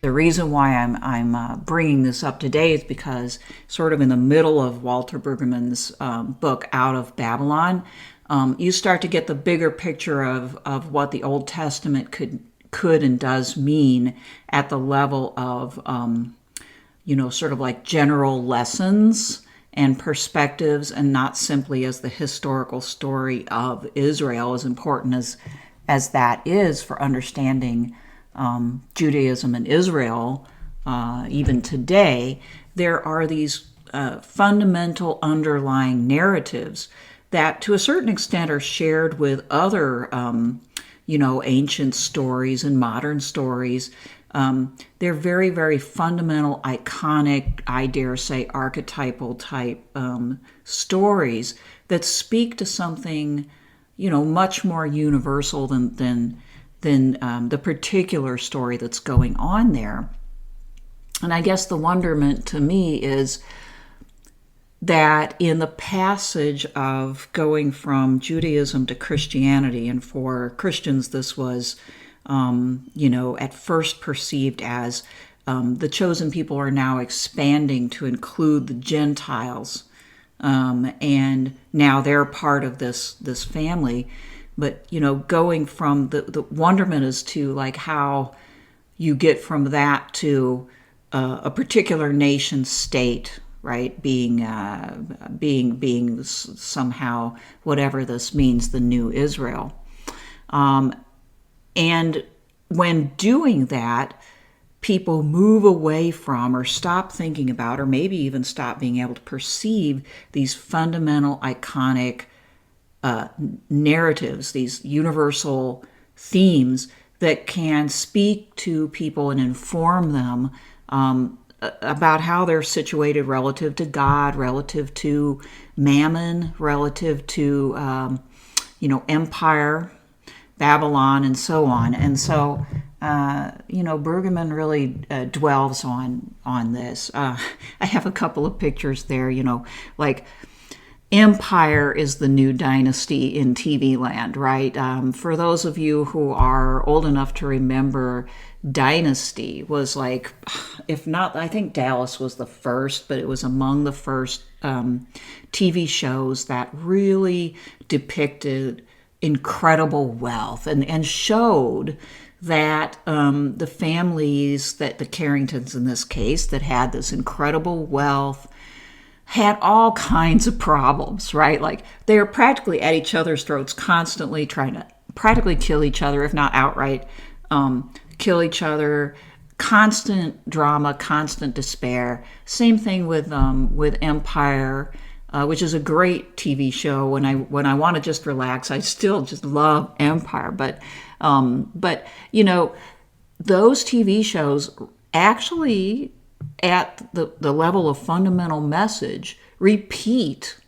The reason why I'm bringing this up today is because sort of in the middle of Walter Brueggemann's book Out of Babylon, you start to get the bigger picture of what the Old Testament could and does mean at the level of sort of like general lessons and perspectives, and not simply as the historical story of Israel, as important as that is for understanding Judaism and Israel, even today. There are these fundamental underlying narratives that to a certain extent are shared with other, ancient stories and modern stories. They're very, very fundamental, iconic, I dare say, archetypal type stories that speak to something, much more universal than the particular story that's going on there. And I guess the wonderment to me is that in the passage of going from Judaism to Christianity, and for Christians this was, at first perceived as the chosen people are now expanding to include the Gentiles, and now they're part of this family. But, going from the wonderment is to like how you get from that to a particular nation state, right? Being somehow, whatever this means, the new Israel. And when doing that, people move away from or stop thinking about, or maybe even stop being able to perceive these fundamental, iconic narratives, these universal themes that can speak to people and inform them about how they're situated relative to God, relative to mammon, relative to, empire, Babylon, and so on. And so, Brueggemann really dwells on this. I have a couple of pictures there, like Empire is the new dynasty in TV land, right? For those of you who are old enough to remember, Dynasty was like, if not, I think Dallas was the first, but it was among the first TV shows that really depicted incredible wealth and showed that the families, that the Carringtons in this case, that had this incredible wealth, had all kinds of problems, right? Like they were practically at each other's throats, constantly trying to practically kill each other, if not outright kill each other. Constant drama, constant despair. Same thing with Empire, which is a great TV show. When I want to just relax, I still just love Empire. But those TV shows actually, at the level of fundamental message, repeat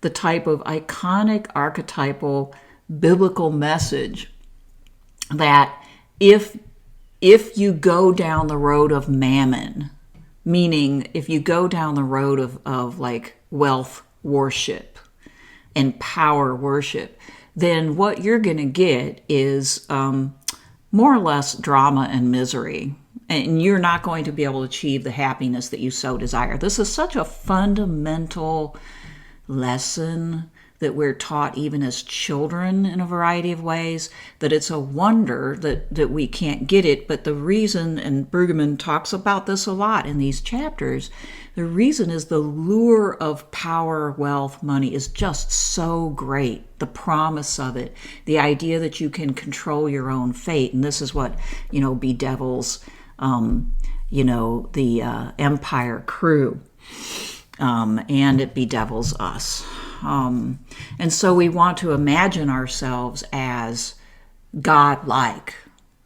the type of iconic, archetypal, biblical message that if you go down the road of mammon, meaning if you go down the road of like wealth worship and power worship, then what you're going to get is more or less drama and misery. And you're not going to be able to achieve the happiness that you so desire. This is such a fundamental lesson that we're taught even as children in a variety of ways, that it's a wonder that we can't get it. But the reason, and Brueggemann talks about this a lot in these chapters, the reason is the lure of power, wealth, money is just so great. The promise of it, the idea that you can control your own fate. And this is what, bedevils the Empire crew, and it bedevils us. And so we want to imagine ourselves as God-like,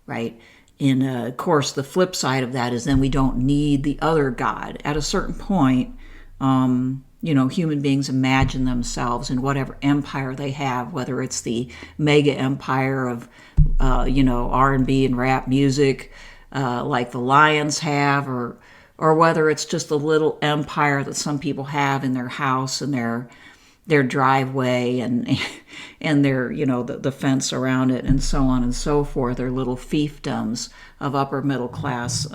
right? And of course, the flip side of that is then we don't need the other God. At a certain point, human beings imagine themselves in whatever empire they have, whether it's the mega empire of, R&B and rap music, like the Lions have, or whether it's just a little empire that some people have in their house and their their driveway and and their, the fence around it and so on and so forth, their little fiefdoms of upper middle class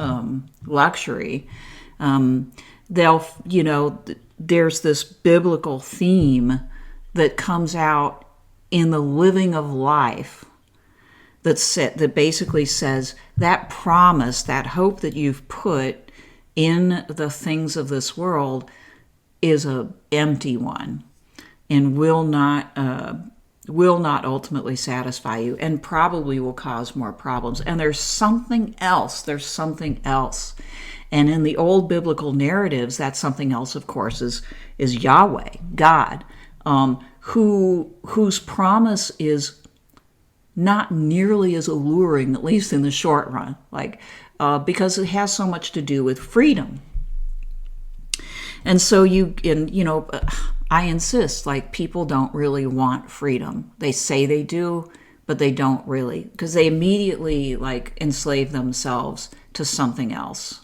luxury. They'll, there's this biblical theme that comes out in the living of life that basically says that promise, that hope that you've put in the things of this world is an empty one and will not ultimately satisfy you, and probably will cause more problems. And there's something else. And in the old biblical narratives, that something else, of course, is Yahweh, God, whose promise is not nearly as alluring, at least in the short run, because it has so much to do with freedom. And so I insist, people don't really want freedom. They say they do, but they don't really, because they immediately enslave themselves to something else.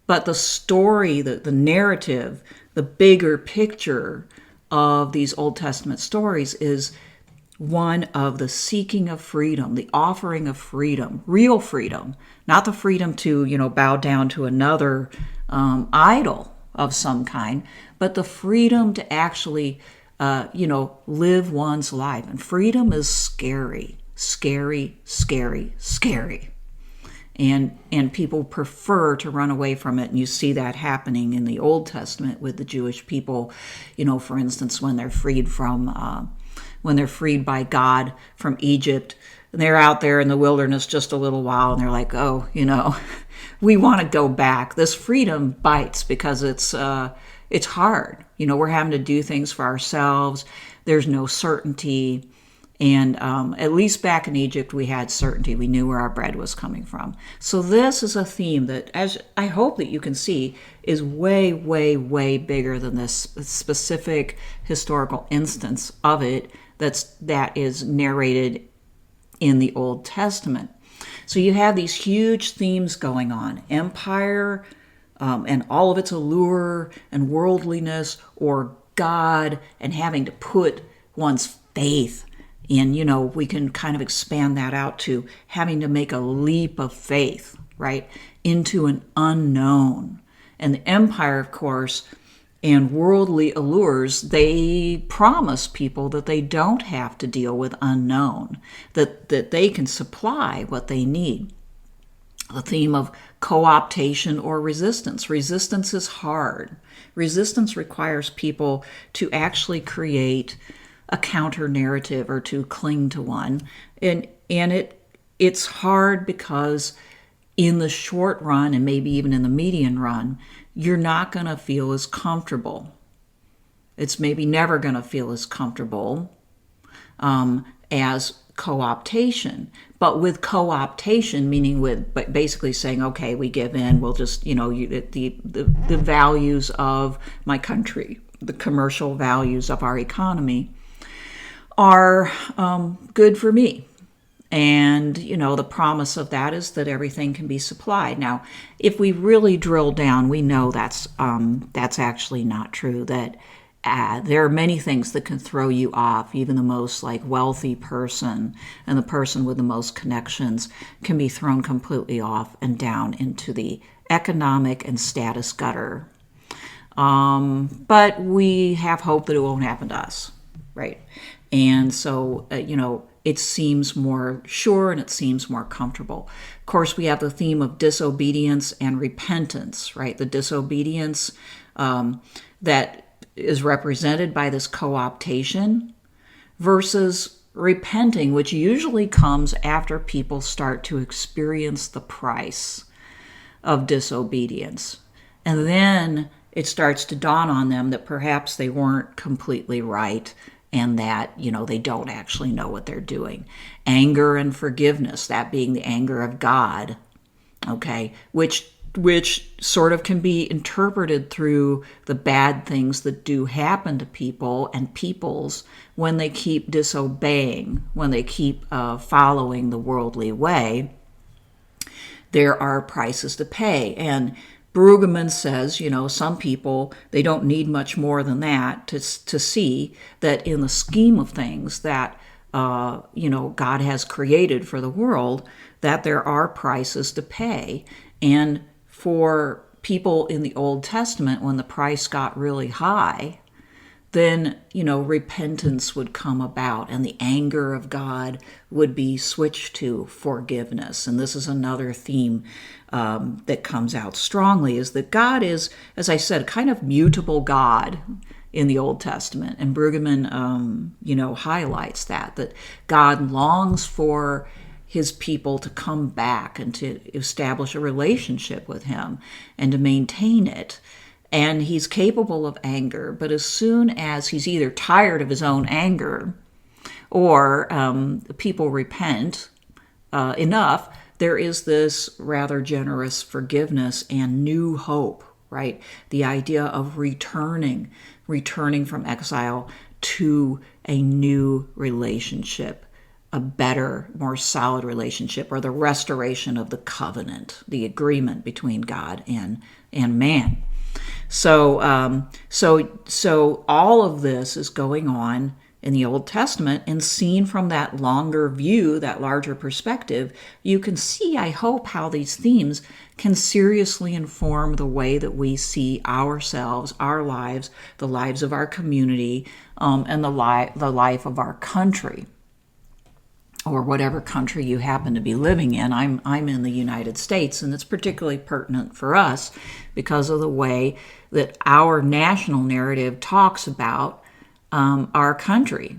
But the story, the narrative, the bigger picture of these Old Testament stories is one of the seeking of freedom, the offering of freedom, real freedom, not the freedom to, bow down to another idol of some kind, but the freedom to actually, live one's life. And freedom is scary, scary, scary, scary. And people prefer to run away from it. And you see that happening in the Old Testament with the Jewish people, for instance, when they're freed by God from Egypt, and they're out there in the wilderness just a little while, and they're like, oh, we want to go back. This freedom bites because it's hard. We're having to do things for ourselves. There's no certainty. And at least back in Egypt, we had certainty. We knew where our bread was coming from. So this is a theme that, as I hope that you can see, is way, way, way bigger than this specific historical instance of it that is narrated in the Old Testament. So you have these huge themes going on: empire and all of its allure and worldliness, or God and having to put one's faith in, we can kind of expand that out to having to make a leap of faith, right, into an unknown. And the empire, of course, and worldly allures, they promise people that they don't have to deal with unknown, that they can supply what they need. The theme of co-optation or resistance. Resistance is hard. Resistance requires people to actually create a counter narrative or to cling to one. And it's hard because in the short run, and maybe even in the medium run, you're not going to feel as comfortable. It's maybe never going to feel as comfortable as co-optation. But with co-optation, meaning with basically saying, okay, we give in, we'll just, the values of my country, the commercial values of our economy are good for me. And, the promise of that is that everything can be supplied. Now, if we really drill down, we know that's actually not true, that there are many things that can throw you off. Even the most wealthy person and the person with the most connections can be thrown completely off and down into the economic and status gutter. But we have hope that it won't happen to us, right? And so, it seems more sure and it seems more comfortable. Of course, we have the theme of disobedience and repentance, right? The disobedience that is represented by this co-optation versus repenting, which usually comes after people start to experience the price of disobedience. And then it starts to dawn on them that perhaps they weren't completely right, and that, they don't actually know what they're doing. Anger and forgiveness, that being the anger of God, okay, which sort of can be interpreted through the bad things that do happen to people and peoples when they keep disobeying, when they keep following the worldly way. There are prices to pay. And Brueggemann says, some people, they don't need much more than that to see that in the scheme of things that, God has created for the world, that there are prices to pay. And for people in the Old Testament, when the price got really high, then, repentance would come about and the anger of God would be switched to forgiveness. And this is another theme that comes out strongly, is that God is, as I said, a kind of mutable God in the Old Testament. And Brueggemann, highlights that God longs for his people to come back and to establish a relationship with him and to maintain it. And he's capable of anger, but as soon as he's either tired of his own anger or people repent enough, there is this rather generous forgiveness and new hope, right? The idea of returning from exile to a new relationship, a better, more solid relationship, or the restoration of the covenant, the agreement between God and man. So all of this is going on in the Old Testament, and seen from that longer view, that larger perspective, you can see, I hope, how these themes can seriously inform the way that we see ourselves, our lives, the lives of our community, and the life of our country, or whatever country you happen to be living in. I'm in the United States, and it's particularly pertinent for us because of the way that our national narrative talks about our country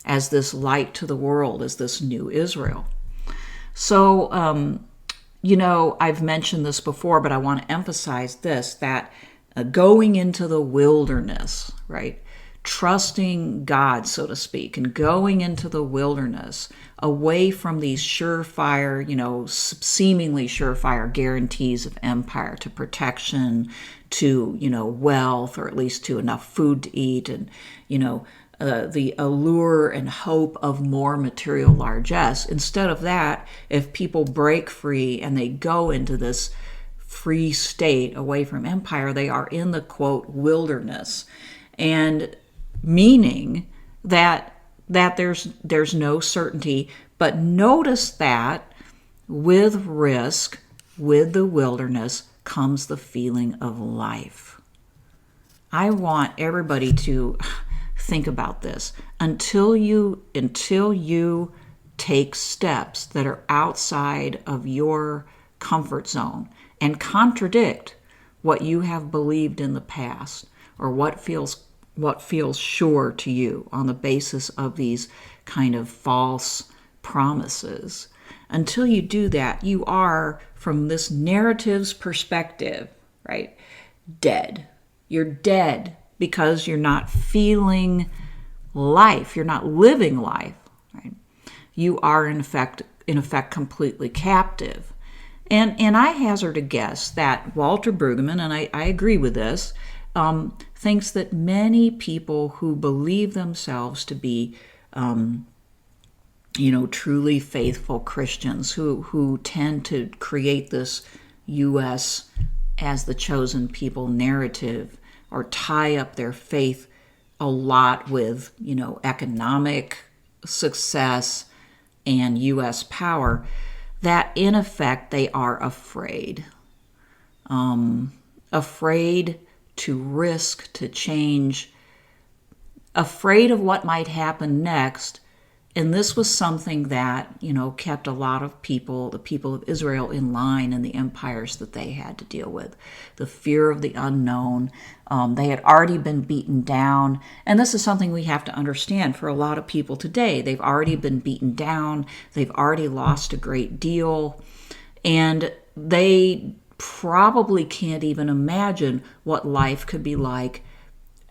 as this light to the world, as this new Israel. So, I've mentioned this before, but I want to emphasize this, that going into the wilderness, right? Trusting God, so to speak, and going into the wilderness away from these surefire, seemingly surefire guarantees of empire, to protection, to, wealth, or at least to enough food to eat, and, the allure and hope of more material largesse. Instead of that, if people break free and they go into this free state away from empire, they are in the, quote, wilderness. And meaning that there's no certainty. But notice that with risk, with the wilderness, comes the feeling of life. I want everybody to think about this. Until you take steps that are outside of your comfort zone and contradict what you have believed in the past, or what feels sure to you on the basis of these kind of false promises. Until you do that, you are, from this narrative's perspective, right, dead. You're dead because you're not feeling life. You're not living life, right? You are, in effect, completely captive. And I hazard a guess that Walter Brueggemann, and I agree with this, thinks that many people who believe themselves to be, truly faithful Christians, who tend to create this U.S. as the chosen people narrative, or tie up their faith a lot with, economic success and U.S. power, that in effect they are afraid. Afraid to risk, to change, afraid of what might happen next. And this was something that, kept a lot of people, the people of Israel, in line in the empires that they had to deal with. The fear of the unknown. They had already been beaten down. And this is something we have to understand for a lot of people today. They've already been beaten down. They've already lost a great deal. And they probably can't even imagine what life could be like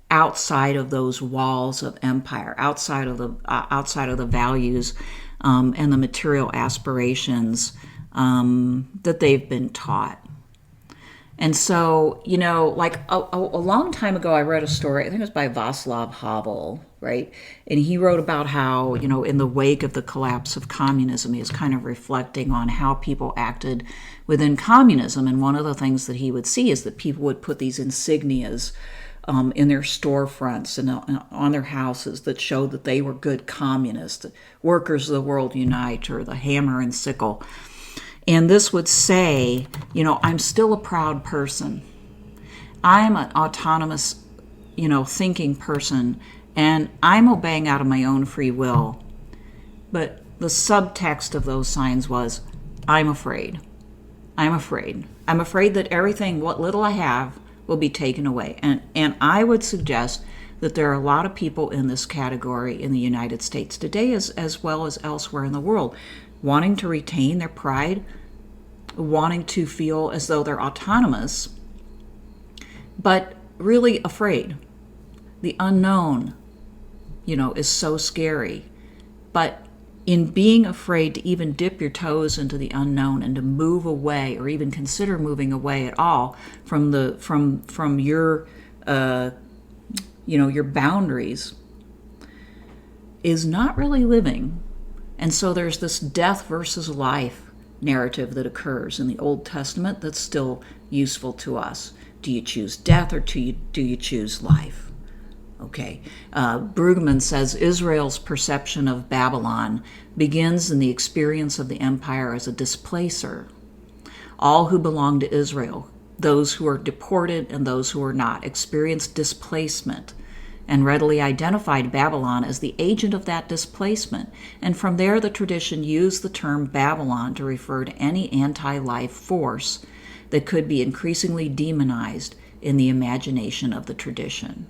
outside of those walls of empire, outside of the values and the material aspirations that they've been taught. And so, like a long time ago, I read a story, I think it was by Václav Havel, right? And he wrote about how, in the wake of the collapse of communism, he was kind of reflecting on how people acted within communism. And one of the things that he would see is that people would put these insignias in their storefronts and on their houses that showed that they were good communists, workers of the world unite, or the hammer and sickle. And this would say, I'm still a proud person. I'm an autonomous, thinking person, and I'm obeying out of my own free will. But the subtext of those signs was, I'm afraid. I'm afraid. I'm afraid that everything, what little I have, will be taken away. And I would suggest that there are a lot of people in this category in the United States today, as well as elsewhere in the world, wanting to retain their pride, wanting to feel as though they're autonomous, but really afraid. The unknown, is so scary. But in being afraid to even dip your toes into the unknown and to move away, or even consider moving away at all from your your boundaries, is not really living. And so there's this death versus life narrative that occurs in the Old Testament that's still useful to us. Do you choose death, or do you choose life? Okay. Brueggemann says Israel's perception of Babylon begins in the experience of the empire as a displacer. All who belong to Israel, those who are deported and those who are not, experienced displacement and readily identified Babylon as the agent of that displacement. And from there, the tradition used the term Babylon to refer to any anti-life force that could be increasingly demonized in the imagination of the tradition.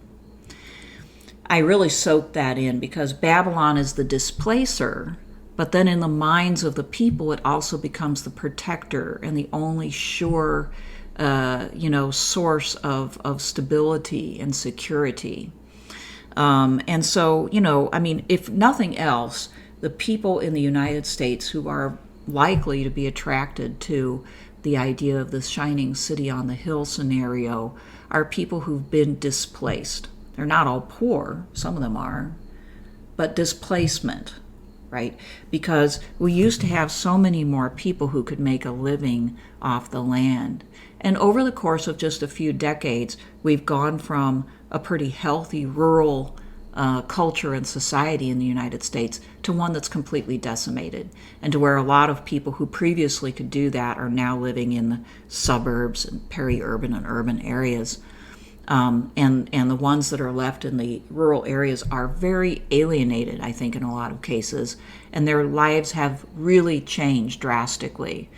I really soaked that in because Babylon is the displacer, but then in the minds of the people, it also becomes the protector and the only sure, source of stability and security. And so, if nothing else, the people in the United States who are likely to be attracted to the idea of the shining city on the hill scenario are people who've been displaced. They're not all poor, some of them are, but displacement, right? Because we used to have so many more people who could make a living off the land. And over the course of just a few decades, we've gone from a pretty healthy rural culture and society in the United States to one that's completely decimated, and to where a lot of people who previously could do that are now living in the suburbs and peri-urban and urban areas. And the ones that are left in the rural areas are very alienated, I think, in a lot of cases, and their lives have really changed drastically.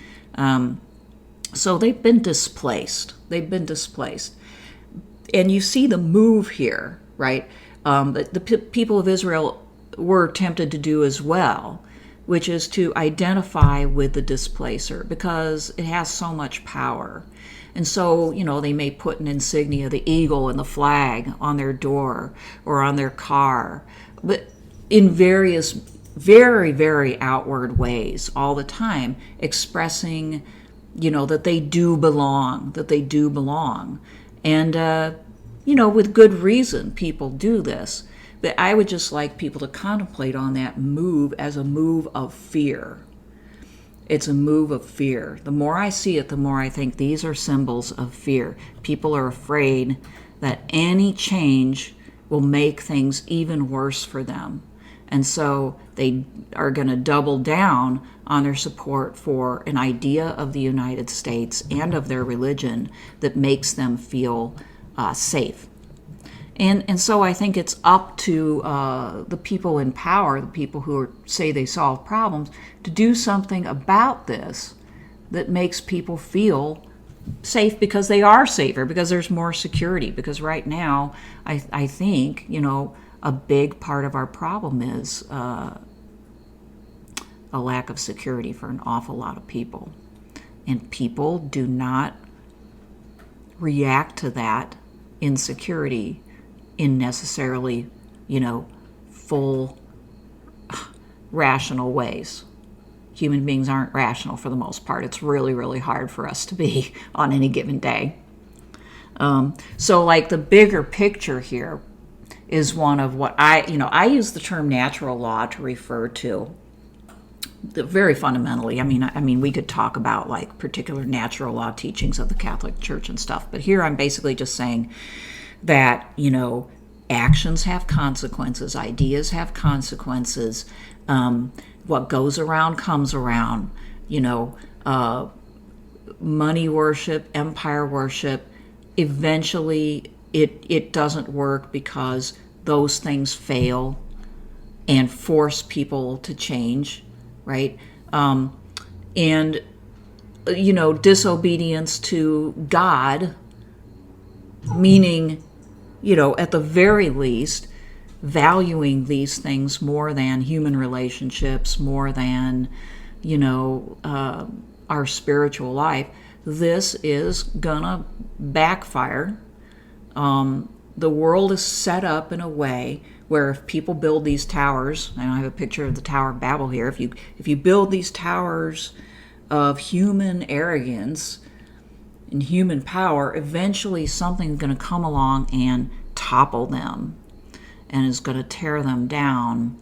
So they've been displaced. And you see the move here, right? That the people of Israel were tempted to do as well, which is to identify with the displacer because it has so much power. And so, they may put an insignia, the eagle and the flag, on their door or on their car, but in various very, very outward ways all the time, expressing, that they do belong. And, with good reason, people do this. But I would just like people to contemplate on that move as a move of fear. It's a move of fear. The more I see it, the more I think these are symbols of fear. People are afraid that any change will make things even worse for them. And so they are going to double down on their support for an idea of the United States and of their religion that makes them feel safe. And so I think it's up to the people in power, the people who say they solve problems, to do something about this that makes people feel safe because they are safer, because there's more security. Because right now, I think, a big part of our problem is a lack of security for an awful lot of people. And people do not react to that insecurity in necessarily, full rational ways. Human beings aren't rational for the most part. It's really, really hard for us to be on any given day. So like the bigger picture here is one of what I use the term natural law to refer to very fundamentally. I mean, we could talk about like particular natural law teachings of the Catholic Church and stuff, but here I'm basically just saying that, actions have consequences, ideas have consequences. What goes around comes around. Money worship, empire worship, eventually it doesn't work because those things fail and force people to change, right? And disobedience to God, meaning, at the very least, valuing these things more than human relationships, more than, our spiritual life, this is gonna backfire. The world is set up in a way where if people build these towers, and I have a picture of the Tower of Babel here, if you build these towers of human arrogance and human power, eventually something's going to come along and topple them and is going to tear them down.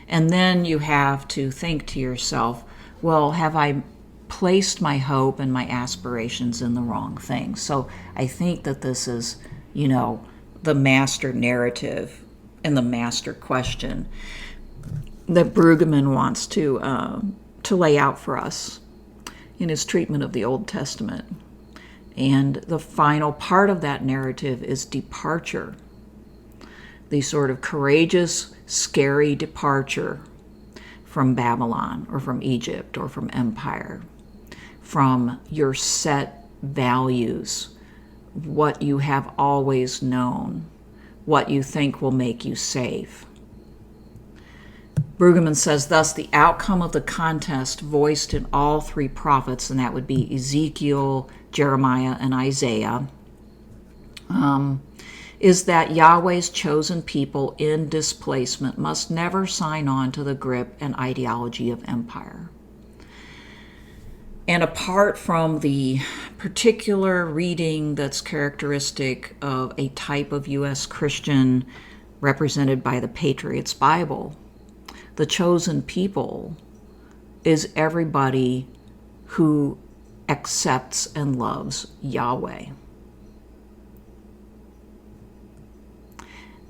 And then you have to think to yourself, well, have I placed my hope and my aspirations in the wrong thing? So I think that this is, the master narrative and the master question that Brueggemann wants to lay out for us in his treatment of the Old Testament. And the final part of that narrative is departure, the sort of courageous, scary departure from Babylon or from Egypt or from empire, from your set values, what you have always known, what you think will make you safe. Brueggemann says, thus, the outcome of the contest voiced in all three prophets, and that would be Ezekiel, Jeremiah, and Isaiah, is that Yahweh's chosen people in displacement must never sign on to the grip and ideology of empire. And apart from the particular reading that's characteristic of a type of U.S. Christian represented by the Patriots Bible, the chosen people is everybody who accepts and loves Yahweh.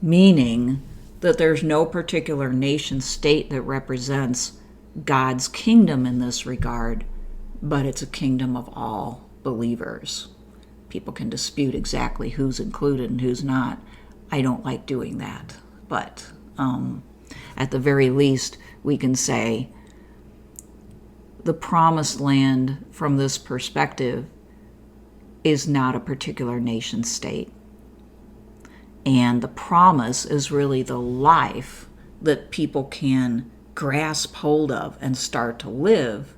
Meaning that there's no particular nation state that represents God's kingdom in this regard, but it's a kingdom of all believers. People can dispute exactly who's included and who's not. I don't like doing that, but at the very least, we can say the promised land from this perspective is not a particular nation state. And the promise is really the life that people can grasp hold of and start to live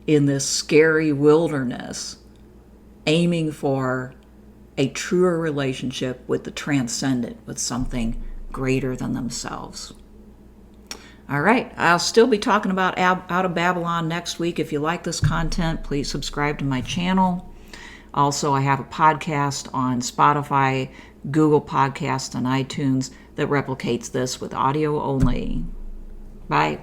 in this scary wilderness, aiming for a truer relationship with the transcendent, with something greater than themselves. All right, I'll still be talking about Out of Babylon next week. If you like this content, please subscribe to my channel. Also, I have a podcast on Spotify, Google Podcasts, and iTunes that replicates this with audio only. Bye.